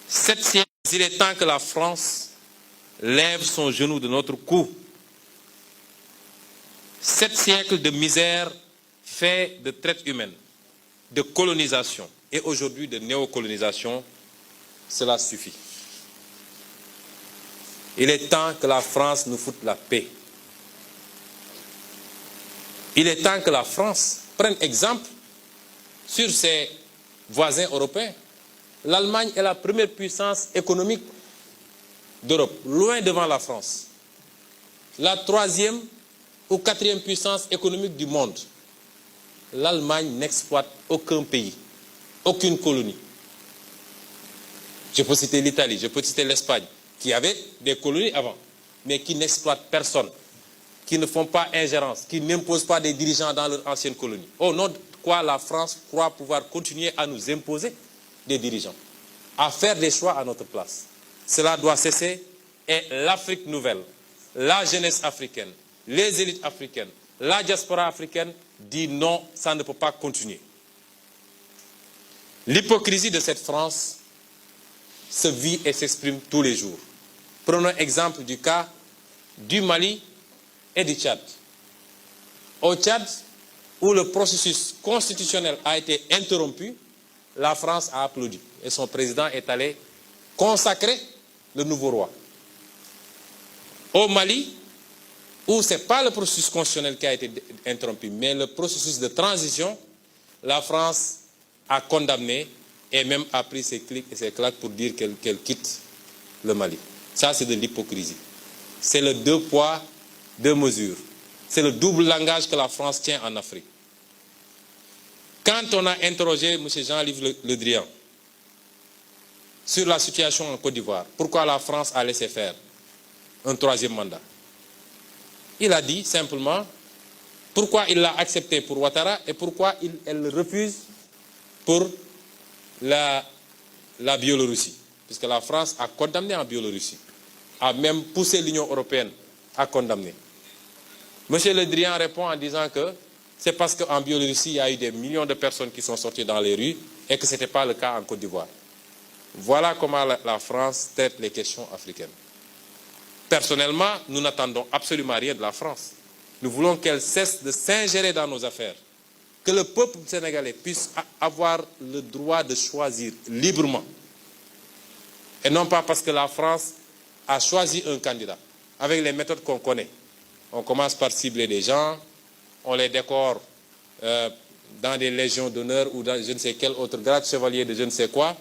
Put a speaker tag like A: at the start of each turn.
A: 7 siècles, il est temps que la France lève son genou de notre cou. 7 siècles de misère fait de traite humaine, de colonisation et aujourd'hui de néocolonisation, cela suffit. Il est temps que la France nous foute la paix. Il est temps que la France prenne exemple sur ses voisins européens. L'Allemagne est la première puissance économique d'Europe, loin devant la France. La 3e ou 4e puissance économique du monde. L'Allemagne n'exploite aucun pays, aucune colonie. Je peux citer l'Italie, je peux citer l'Espagne, qui avait des colonies avant, mais qui n'exploitent personne, qui ne font pas ingérence, qui n'imposent pas des dirigeants dans leur ancienne colonie. Au nom de quoi la France croit pouvoir continuer à nous imposer des dirigeants, à faire des choix à notre place. Cela doit cesser et l'Afrique nouvelle, la jeunesse africaine, les élites africaines, la diaspora africaine dit non, ça ne peut pas continuer. L'hypocrisie de cette France se vit et s'exprime tous les jours. Prenons exemple du cas du Mali et du Tchad. Au Tchad, où le processus constitutionnel a été interrompu, la France a applaudi et son président est allé consacrer le nouveau roi. Au Mali, où ce n'est pas le processus constitutionnel qui a été interrompu, mais le processus de transition, la France a condamné et même a pris ses clics et ses claques pour dire qu'elle quitte le Mali. Ça, c'est de l'hypocrisie. C'est le 2 poids, 2 mesures. C'est le double langage que la France tient en Afrique. Quand on a interrogé M. Jean-Yves Le Drian sur la situation en Côte d'Ivoire, pourquoi la France a laissé faire un 3e mandat, il a dit simplement pourquoi il l'a accepté pour Ouattara et pourquoi elle le refuse pour la Biélorussie. Puisque la France a condamné en Biélorussie, a même poussé l'Union européenne à condamner. M. Le Drian répond en disant que c'est parce qu'en Biélorussie, il y a eu des millions de personnes qui sont sorties dans les rues et que ce n'était pas le cas en Côte d'Ivoire. Voilà comment la France traite les questions africaines. Personnellement, nous n'attendons absolument rien de la France. Nous voulons qu'elle cesse de s'ingérer dans nos affaires. Que le peuple sénégalais puisse avoir le droit de choisir librement. Et non pas parce que la France a choisi un candidat, avec les méthodes qu'on connaît. On commence par cibler des gens, on les décore dans des légions d'honneur ou dans je ne sais quel autre grade, chevalier de je ne sais quoi,